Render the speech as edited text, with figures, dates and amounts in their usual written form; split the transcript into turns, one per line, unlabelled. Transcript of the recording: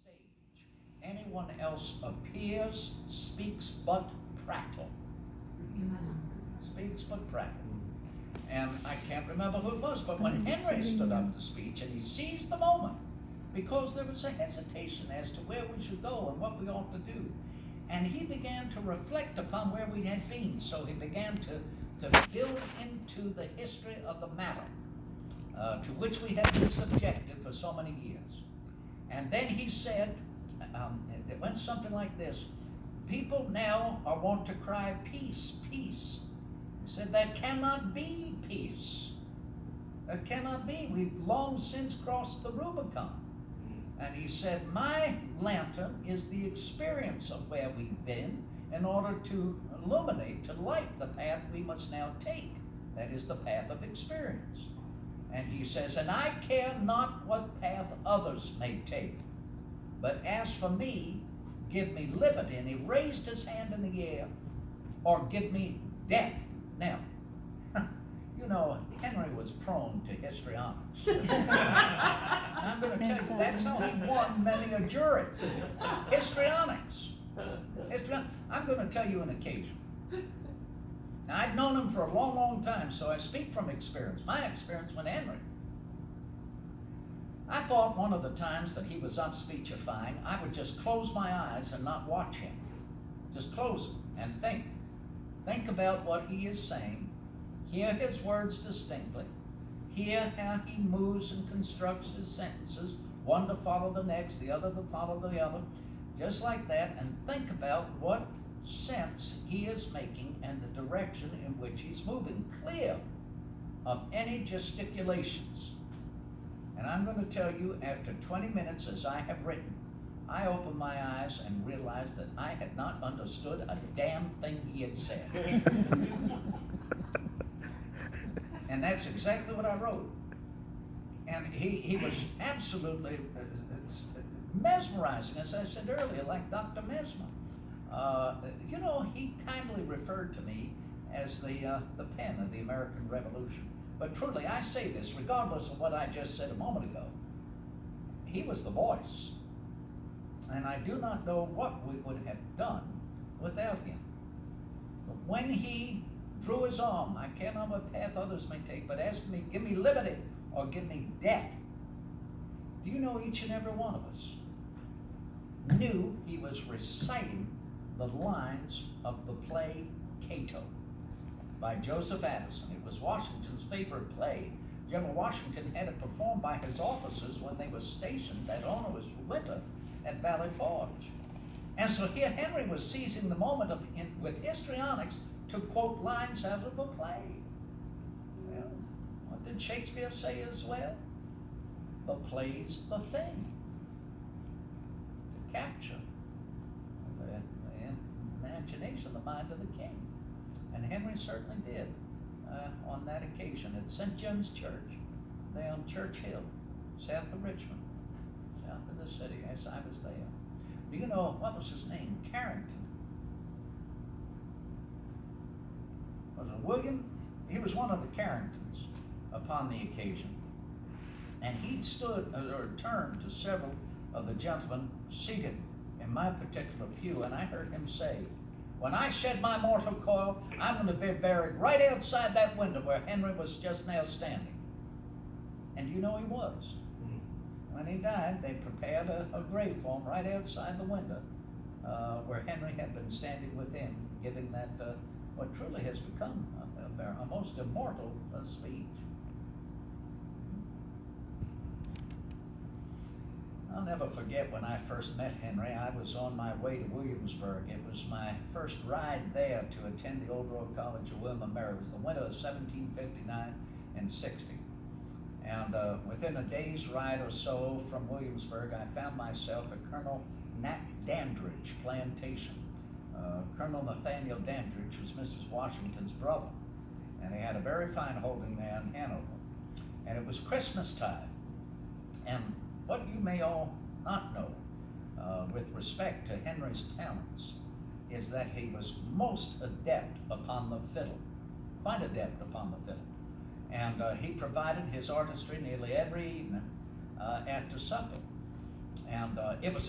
stage, anyone else appears, speaks but prattle. Speaks but prattle. And I can't remember who it was, but when Henry stood up to speech and he seized the moment, because there was a hesitation as to where we should go and what we ought to do. And he began to reflect upon where we had been. So he began to build into the history of the matter to which we had been subjected for so many years. And then he said, it went something like this: people now are wont to cry, peace, peace. He said, there cannot be peace. There cannot be. We've long since crossed the Rubicon. And he said, my lantern is the experience of where we've been in order to illuminate, to light the path we must now take. That is the path of experience. And he says, and I care not what path others may take, but as for me, give me liberty. And he raised his hand in the air, or give me death. Now, you know, Henry was prone to histrionics. And I'm going to tell you, that's how he won many a jury. Histrionics. I'm going to tell you an occasion. Now, I'd known him for a long, long time, so I speak from experience. My experience with Henry. I thought one of the times that he was up speechifying, I would just close my eyes and not watch him. Just close them and think. Think about what he is saying. Hear his words distinctly. Hear how he moves and constructs his sentences, one to follow the next, the other to follow the other, just like that, and think about what sense he is making and the direction in which he's moving, clear of any gesticulations. And I'm going to tell you, after 20 minutes, as I have written, I opened my eyes and realized that I had not understood a damn thing he had said. And that's exactly what I wrote. And he was absolutely mesmerizing, as I said earlier, like Dr. Mesmer. You know, he kindly referred to me as the pen of the American Revolution. But truly, I say this, regardless of what I just said a moment ago, he was the voice. And I do not know what we would have done without him. But when he drew his arm, I care not what path others may take, but ask me, give me liberty or give me death. Do you know each and every one of us knew he was reciting the lines of the play Cato by Joseph Addison? It was Washington's favorite play. General Washington had it performed by his officers when they were stationed that onerous winter at Valley Forge. And so here Henry was seizing the moment with histrionics to quote lines out of a play. Well, what did Shakespeare say as well? The play's the thing to capture the imagination, the mind of the king. And Henry certainly did on that occasion at St. John's Church, there on Church Hill, south of Richmond, south of the city. Yes, I was there. Do you know, what was his name? Carrington. Was it William? He was one of the Carringtons upon the occasion. And he stood or turned to several of the gentlemen seated in my particular pew, and I heard him say, when I shed my mortal coil, I'm going to be buried right outside that window where Henry was just now standing. And you know he was. When he died, they prepared a grave for him right outside the window where Henry had been standing within, giving that what truly has become a most immortal speech. I'll never forget when I first met Henry. I was on my way to Williamsburg. It was my first ride there to attend the Old Road College of William & Mary. It was the winter of 1759 and 60. And within a day's ride or so from Williamsburg, I found myself at Colonel Nat Dandridge plantation. Colonel Nathaniel Dandridge was Mrs. Washington's brother, and he had a very fine holding there in Hanover. And it was Christmas time. And what you may all not know with respect to Henry's talents is that he was most adept upon the fiddle, quite adept upon the fiddle. And he provided his artistry nearly every evening after supper. And it was